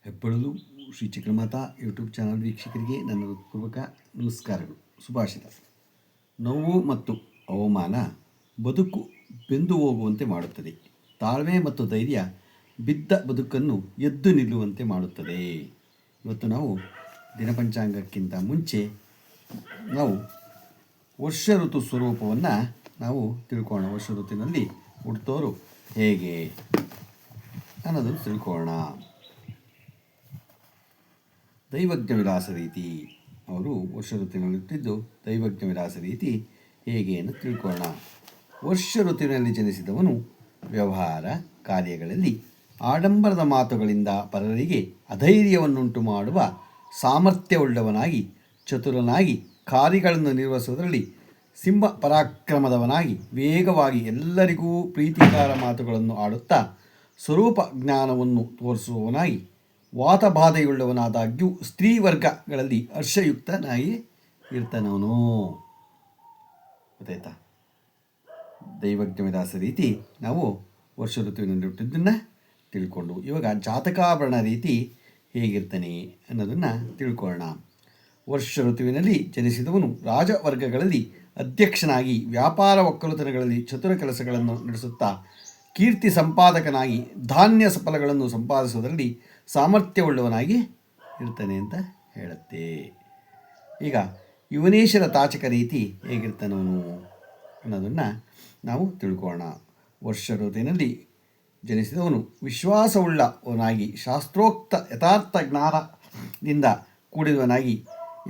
ಹೆಬ್ಬಳಲು Shri Chakramata YouTube channel ವೀಕ್ಷಕರಿಗೆ ನನ್ನ ಹೃತ್ಪೂರ್ವಕ ನಮಸ್ಕಾರಗಳು, ಶುಭಾಶಯ. ನೋವು ಮತ್ತು ಅವಮಾನ ಬದುಕು ಬೆಂದು ಹೋಗುವಂತೆ ಮಾಡುತ್ತದೆ. ತಾಳ್ಮೆ ಮತ್ತು ಧೈರ್ಯ ಬಿದ್ದ ಬದುಕನ್ನು ಎದ್ದು ನಿಲ್ಲುವಂತೆ ಮಾಡುತ್ತದೆ. ಇವತ್ತು ನಾವು ದಿನಪಂಚಾಂಗಕ್ಕಿಂತ ಮುಂಚೆ ನಾವು ವರ್ಷ ಋತು ಸ್ವರೂಪವನ್ನು ನಾವು ತಿಳ್ಕೊಳ್ಳೋಣ. ವರ್ಷ ಋತುವಿನಲ್ಲಿ ಹುಟ್ಟುತ್ತವರು ಹೇಗೆ ಅನ್ನೋದನ್ನು ತಿಳ್ಕೊಳ್ಳೋಣ. ದೈವಜ್ಞ ವಿಲಾಸ ರೀತಿ, ಅವರು ವರ್ಷ ಋತುವಿನಲ್ಲಿ ಹುಟ್ಟಿದ್ದು ದೈವಜ್ಞ ವಿಲಾಸ ರೀತಿ ಹೇಗೆ ಎಂದು ತಿಳ್ಕೊಳ್ಳೋಣ. ವರ್ಷ ಋತುವಿನಲ್ಲಿ ಜನಿಸಿದವನು ವ್ಯವಹಾರ ಕಾರ್ಯಗಳಲ್ಲಿ ಆಡಂಬರದ ಮಾತುಗಳಿಂದ ಪರರಿಗೆ ಅಧೈರ್ಯವನ್ನುಂಟು ಮಾಡುವ ಸಾಮರ್ಥ್ಯವುಳ್ಳವನಾಗಿ, ಚತುರನಾಗಿ, ಕಾರ್ಯಗಳನ್ನು ನಿರ್ವಹಿಸುವುದರಲ್ಲಿ ಸಿಂಹ ಪರಾಕ್ರಮದವನಾಗಿ, ವೇಗವಾಗಿ ಎಲ್ಲರಿಗೂ ಪ್ರೀತಿಕರ ಮಾತುಗಳನ್ನು ಆಡುತ್ತಾ ಸ್ವರೂಪ ಜ್ಞಾನವನ್ನು ತೋರಿಸುವವನಾಗಿ, ವಾತಬಾಧೆಯುಳ್ಳವನಾದಾಗ್ಯೂ ಸ್ತ್ರೀ ವರ್ಗಗಳಲ್ಲಿ ಹರ್ಷಯುಕ್ತನಾಗಿ ಇರ್ತಾನವನು. ಗೊತ್ತಾಯ್ತಾ? ದೈವಜ್ಞ ವಿಲಾಸ ರೀತಿ ನಾವು ವರ್ಷ ಋತುವಿನಲ್ಲಿ ಹುಟ್ಟಿದ್ದನ್ನು ತಿಳ್ಕೊಂಡು, ಇವಾಗ ಜಾತಕಾಭರಣ ರೀತಿ ಹೇಗಿರ್ತಾನೆ ಅನ್ನೋದನ್ನು ತಿಳ್ಕೊಳ್ಳೋಣ. ವರ್ಷ ಋತುವಿನಲ್ಲಿ ಜನಿಸಿದವನು ರಾಜವರ್ಗಗಳಲ್ಲಿ ಅಧ್ಯಕ್ಷನಾಗಿ, ವ್ಯಾಪಾರ ಒಕ್ಕಲುತನಗಳಲ್ಲಿ ಚತುರ ಕೆಲಸಗಳನ್ನು ನಡೆಸುತ್ತಾ, ಕೀರ್ತಿ ಸಂಪಾದಕನಾಗಿ, ಧಾನ್ಯ ಫಲಗಳನ್ನು ಸಂಪಾದಿಸುವುದರಲ್ಲಿ ಸಾಮರ್ಥ್ಯವುಳ್ಳವನಾಗಿ ಇರ್ತಾನೆ ಅಂತ ಹೇಳುತ್ತೆ. ಈಗ ಯುವನೇಶ್ವರ ತಾಚಕ ರೀತಿ ಹೇಗಿರ್ತಾನವನು ಅನ್ನೋದನ್ನು ನಾವು ತಿಳ್ಕೊಳ್ಳೋಣ. ವರ್ಷ ಋತುವಿನಲ್ಲಿ ಜನಿಸಿದವನು ವಿಶ್ವಾಸವುಳ್ಳವನಾಗಿ, ಶಾಸ್ತ್ರೋಕ್ತ ಯಥಾರ್ಥ ಜ್ಞಾನದಿಂದ ಕೂಡಿದವನಾಗಿ,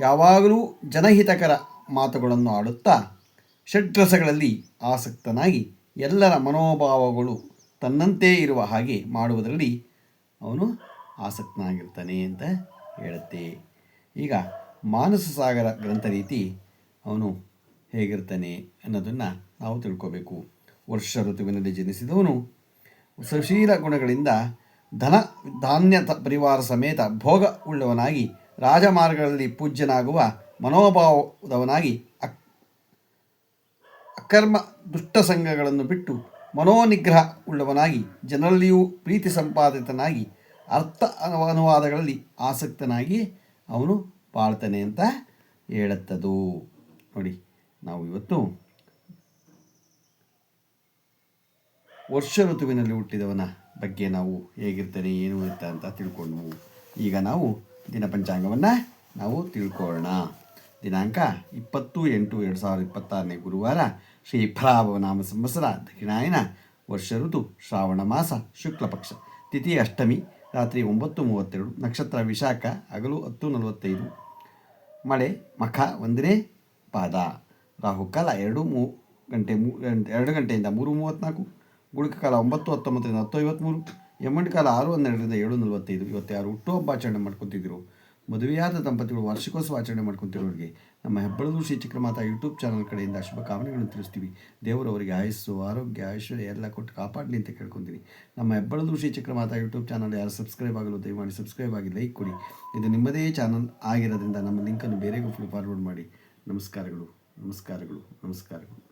ಯಾವಾಗಲೂ ಜನಹಿತಕರ ಮಾತುಗಳನ್ನು ಆಡುತ್ತಾ, ಷಡ್ರಸಗಳಲ್ಲಿ ಆಸಕ್ತನಾಗಿ, ಎಲ್ಲರ ಮನೋಭಾವಗಳು ತನ್ನಂತೆ ಇರುವ ಹಾಗೆ ಮಾಡುವುದರಲ್ಲಿ ಅವನು ಆಸಕ್ತನಾಗಿರ್ತಾನೆ ಅಂತ ಹೇಳುತ್ತೆ. ಈಗ ಮಾನಸ ಸಾಗರ ಗ್ರಂಥ ರೀತಿ ಅವನು ಹೇಗಿರ್ತಾನೆ ಅನ್ನೋದನ್ನು ನಾವು ತಿಳ್ಕೋಬೇಕು. ವರ್ಷ ಋತುವಿನಲ್ಲಿ ಜನಿಸಿದವನು ಸುಶೀಲ ಗುಣಗಳಿಂದ ಧನ ಧಾನ್ಯ ಪರಿವಾರ ಸಮೇತ ಭೋಗ ಉಳ್ಳವನಾಗಿ, ರಾಜಮಾರ್ಗಗಳಲ್ಲಿ ಪೂಜ್ಯನಾಗುವ ಮನೋಭಾವದವನಾಗಿ, ಅಕರ್ಮ ದುಷ್ಟ ಸಂಘಗಳನ್ನು ಬಿಟ್ಟು ಮನೋನಿಗ್ರಹ ಉಳ್ಳವನಾಗಿ, ಜನರಲ್ಲಿಯೂ ಪ್ರೀತಿ ಸಂಪಾದಿತನಾಗಿ, ಅರ್ಥ ಅನುವಾದಗಳಲ್ಲಿ ಆಸಕ್ತನಾಗಿ ಅವನು ಬಾಳ್ತಾನೆ ಅಂತ ಹೇಳುತ್ತದು. ನೋಡಿ, ನಾವು ಇವತ್ತು ವರ್ಷ ಋತುವಿನಲ್ಲಿ ಹುಟ್ಟಿದವನ ಬಗ್ಗೆ ನಾವು ಹೇಗಿರ್ತಾನೆ, ಏನು ಇರ್ತ ಅಂತ ತಿಳ್ಕೊಂಡ್ವು. ಈಗ ನಾವು ದಿನಪಂಚಾಂಗವನ್ನು ನಾವು ತಿಳ್ಕೊಳ್ಳೋಣ. ದಿನಾಂಕ 20/8/2026 ಗುರುವಾರ, ಶ್ರೀ ಫಲಾಭವನಾಮ ಸಂವತ್ಸರ, ದಕ್ಷಿಣಾಯನ, ವರ್ಷ ಋತು ಶ್ರಾವಣ ಮಾಸ, ಶುಕ್ಲ ಪಕ್ಷ, ತಿಥಿ ಅಷ್ಟಮಿ, ರಾತ್ರಿ 9:32, ನಕ್ಷತ್ರ ವಿಶಾಖ, ಹಗಲು 10:45, ಮಳೆ ಮಖ 1ನೇ ಪಾದ, ರಾಹುಕಾಲ 2 ಗಂಟೆಯಿಂದ 3:34, ಗುಳಿಕ ಕಾಲ 9:19 10:53, ಯಮಗಂಡ ಕಾಲ 6:12 7:45. ಇವತ್ತು ಯಾರು ಹುಟ್ಟುಹಬ್ಬ ಆಚರಣೆ ಮಾಡ್ಕೊತಿದ್ರು, ಮದುವೆಯಾದ ದಂಪತಿಗಳು ವಾರ್ಷಿಕೋತ್ಸವ ಆಚರಣೆ ಮಾಡ್ಕೊತಿರೋರಿಗೆ ನಮ್ಮ ಹೆಬ್ಬಳಲು ಶ್ರೀ ಚಕ್ರಮಾತಾ ಯೂಟ್ಯೂಬ್ ಚಾನಲ್ ಕಡೆಯಿಂದ ಶುಭಕಾಮನೆಗಳನ್ನು ತಿಳಿಸ್ತೀವಿ. ದೇವರವರಿಗೆ ಆಯಸ್ಸು, ಆರೋಗ್ಯ, ಐಶ್ವರ್ಯ ಎಲ್ಲ ಕೊಟ್ಟು ಕಾಪಾಡಲಿ ಅಂತ ಕೇಳ್ಕೊತೀನಿ. ನಮ್ಮ ಹೆಬ್ಬಳಲು ಶ್ರೀ ಚಕ್ರಮಾತಾ ಯೂಟ್ಯೂಬ್ ಚಾನಲ್ ಯಾರು ಸಬ್ಸ್ಕ್ರೈಬ್ ಆಗಲು ದಯಮಾಡಿ ಸಬ್ಸ್ಕ್ರೈಬ್ ಆಗಿ ಲೈಕ್ ಕೊಡಿ. ಇದು ನಿಮ್ಮದೇ ಚಾನಲ್ ಆಗಿರೋದ್ರಿಂದ ನಮ್ಮ ಲಿಂಕನ್ನು ಬೇರೆಗೂ ಫಾರ್ವರ್ಡ್ ಮಾಡಿ. ನಮಸ್ಕಾರಗಳು, ನಮಸ್ಕಾರಗಳು, ನಮಸ್ಕಾರಗಳು.